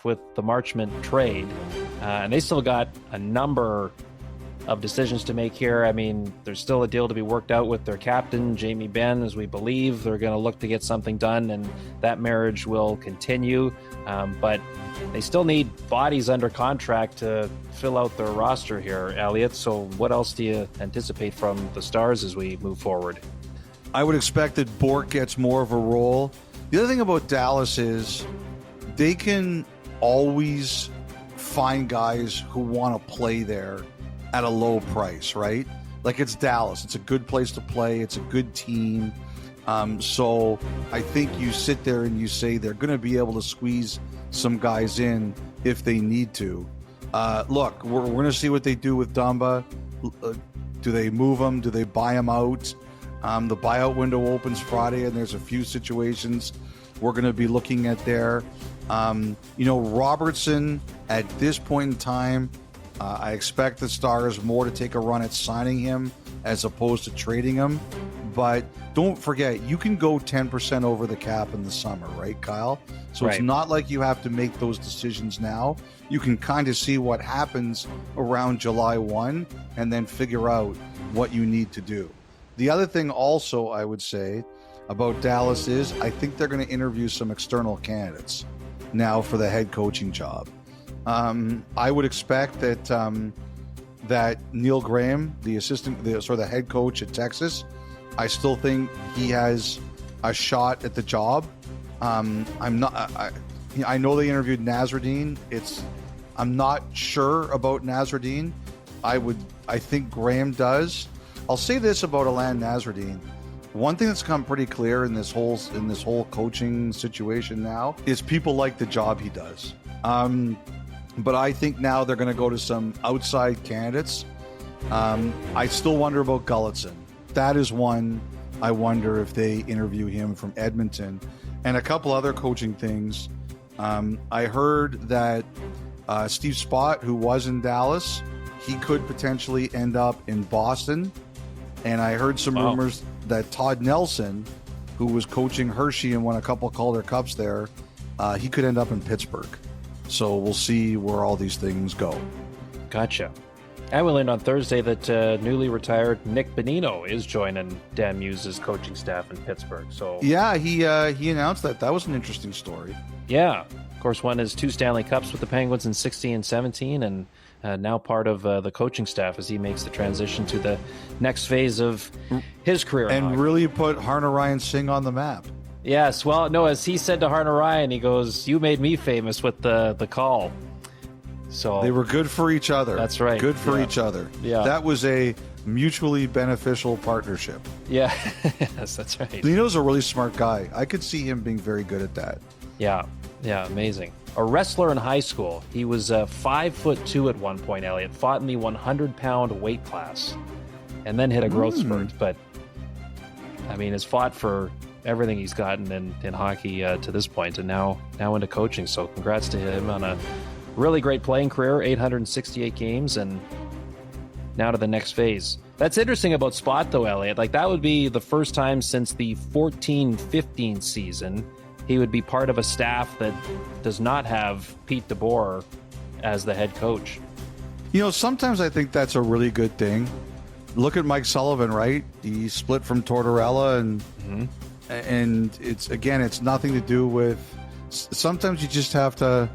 with the Marchment trade, and they still got a number of decisions to make here. I mean, there's still a deal to be worked out with their captain, Jamie Benn, as we believe. They're going to look to get something done, and that marriage will continue. But they still need bodies under contract to fill out their roster here, Elliotte. So what else do you anticipate from the Stars as we move forward? I would expect that Bork gets more of a role. The other thing about Dallas is they can always find guys who want to play there at a low price, right? Like, it's Dallas. It's a good place to play. It's a good team. So I think you sit there and you say they're going to be able to squeeze some guys in if they need to. Look, we're going to see what they do with Dumba. Do they move him? Do they buy him out? The buyout window opens Friday, and there's a few situations we're going to be looking at there. Robertson, at this point in time, I expect the Stars more to take a run at signing him as opposed to trading him. But don't forget, you can go 10% over the cap in the summer, right, Kyle? So It's not like you have to make those decisions now. You can kind of see what happens around July 1 and then figure out what you need to do. The other thing also I would say about Dallas is I think they're going to interview some external candidates now for the head coaching job. I would expect that Neil Graham, the head coach at Texas, I still think he has a shot at the job. I know they interviewed Nasreddine. I'm not sure about Nasreddine. I think Graham does. I'll say this about Alain Nasreddine. One thing that's come pretty clear in this whole coaching situation now is people like the job he does. But I think now they're going to go to some outside candidates. I still wonder about Gulletson. That is one I wonder if they interview him from Edmonton. And a couple other coaching things. I heard that Steve Spott, who was in Dallas, he could potentially end up in Boston. And I heard some rumors that Todd Nelson, who was coaching Hershey and won a couple Calder Cups there, he could end up in Pittsburgh. So we'll see where all these things go. Gotcha. And we learned on Thursday that newly retired Nick Bonino is joining Dan Muse's coaching staff in Pittsburgh. So yeah, he announced that. That was an interesting story. Yeah. Of course, won his 2 Stanley Cups with the Penguins in 16 and 17, and now part of the coaching staff as he makes the transition to the next phase of his career. And really put Harner Ryan Singh on the map. Yes, well, no, as he said to Harner Ryan, he goes, "You made me famous with the call." So they were good for each other. That's right. Good for each other. Yeah. That was a mutually beneficial partnership. Yeah, yes, that's right. Lino's a really smart guy. I could see him being very good at that. Yeah, amazing. A wrestler in high school. He was 5'2" at one point, Elliotte. Fought in the 100-pound weight class and then hit a growth spurt. But, I mean, has fought for everything he's gotten in hockey to this point, and now into coaching. So congrats to him on a really great playing career, 868 games, and now to the next phase. That's interesting about Spot, though, Elliotte. Like, that would be the first time since the 14-15 season he would be part of a staff that does not have Pete DeBoer as the head coach. Sometimes I think that's a really good thing. Look at Mike Sullivan, right? He split from Tortorella, and it's nothing to do with. Sometimes you just have to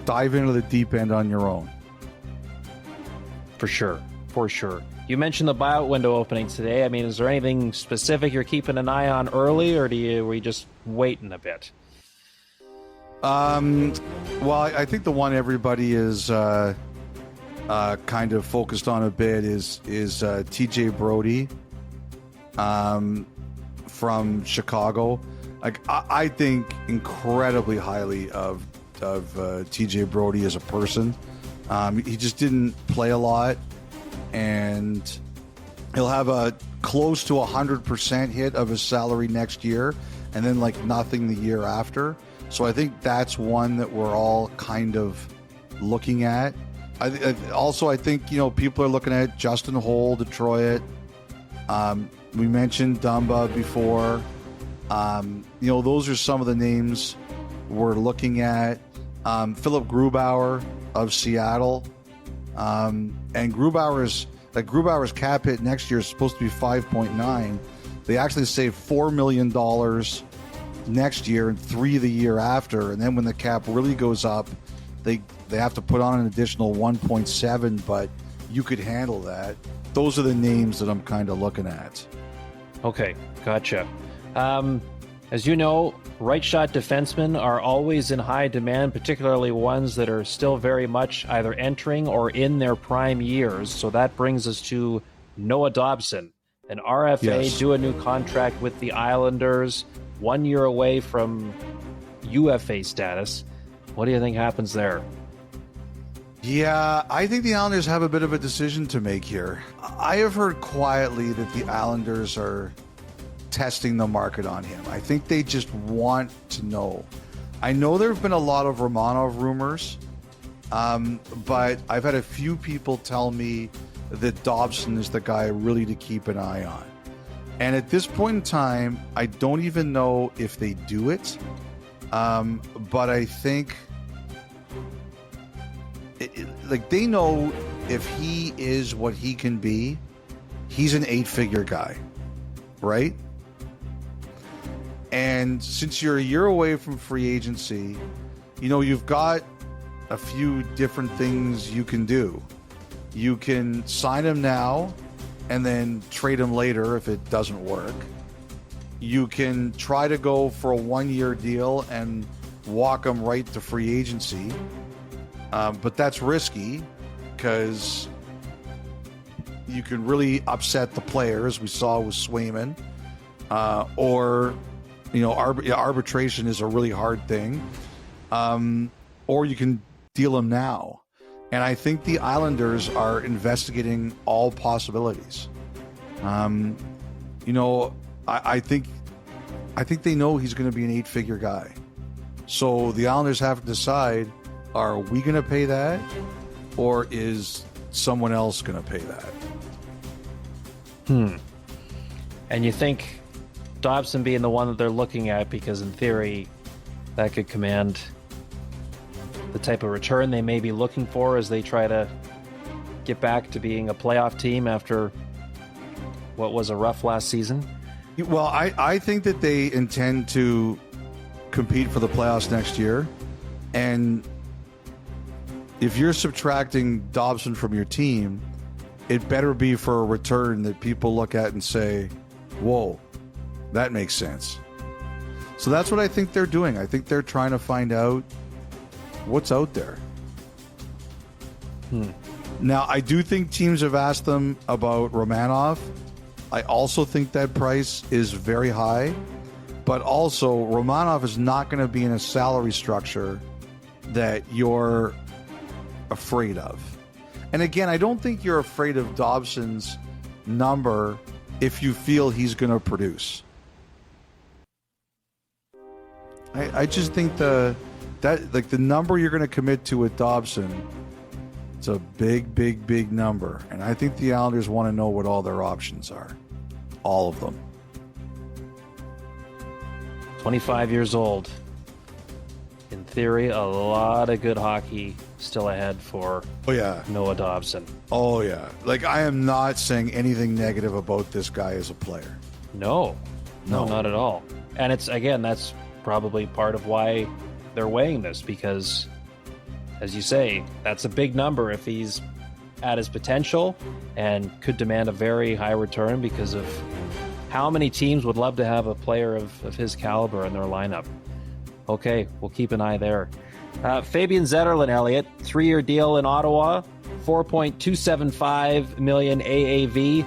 dive into the deep end on your own. For sure. You mentioned the buyout window opening today. I mean, is there anything specific you're keeping an eye on early, or were you just waiting a bit? Well, I think the one everybody is kind of focused on a bit is TJ Brody from Chicago. Like, I think incredibly highly of TJ Brody as a person. He just didn't play a lot, and he'll have a close to 100% hit of his salary next year, and then like nothing the year after. So I think that's one that we're all kind of looking at. I think people are looking at Justin Holl, Detroit. We mentioned Dumba before. Those are some of the names we're looking at. Philip Grubauer of Seattle. And Grubauer's cap hit next year is supposed to be 5.9. They actually save $4 million next year and $3 million the year after. And then when the cap really goes up, they have to put on an additional 1.7, but you could handle that. Those are the names that I'm kind of looking at. Okay, gotcha. As you know, right shot defensemen are always in high demand, particularly ones that are still very much either entering or in their prime years. So that brings us to Noah Dobson, an RFA, Yes. do a new contract with the Islanders, 1 year away from UFA status. What do you think happens there? Yeah, I think the Islanders have a bit of a decision to make here. I have heard quietly that the Islanders are testing the market on him. I think they just want to know. I know there have been a lot of Romanov rumors, but I've had a few people tell me that Dobson is the guy really to keep an eye on. And at this point in time, I don't even know if they do it, but I think like they know if he is what he can be, he's an 8-figure guy, right? And since you're a year away from free agency, you know, you've got a few different things you can do. You can sign him now and then trade him later if it doesn't work. You can try to go for a 1-year deal and walk him right to free agency. But that's risky because you can really upset the players. We saw with Swayman. Or, you know, arbitration is a really hard thing. Or you can deal him now. And I think the Islanders are investigating all possibilities. You know, I think they know he's going to be an 8-figure guy. So the Islanders have to decide, are we going to pay that, or is someone else going to pay that? And you think Dobson being the one that they're looking at, because in theory that could command the type of return they may be looking for as they try to get back to being a playoff team after what was a rough last season? Well, I think that they intend to compete for the playoffs next year. And if you're subtracting Dobson from your team, it better be for a return that people look at and say, whoa, that makes sense. So that's what I think they're doing. I think they're trying to find out what's out there. Now, I do think teams have asked them about Romanov. I also think that price is very high, but also Romanov is not going to be in a salary structure that you're afraid of. And again, I don't think you're afraid of Dobson's number if you feel he's going to produce. I just think the number you're going to commit to with Dobson, it's a big number. And I think the Islanders want to know what all their options are. All of them. 25 years old. In theory, a lot of good hockey still ahead for Noah Dobson. Oh, yeah. Like, I am not saying anything negative about this guy as a player. No, not at all. And it's, again, that's probably part of why they're weighing this, because, as you say, that's a big number if he's at his potential and could demand a very high return, because of how many teams would love to have a player of his caliber in their lineup. Okay, we'll keep an eye there. Fabian Zetterlund, Elliotte, 3-year deal in Ottawa, $4.275 million AAV.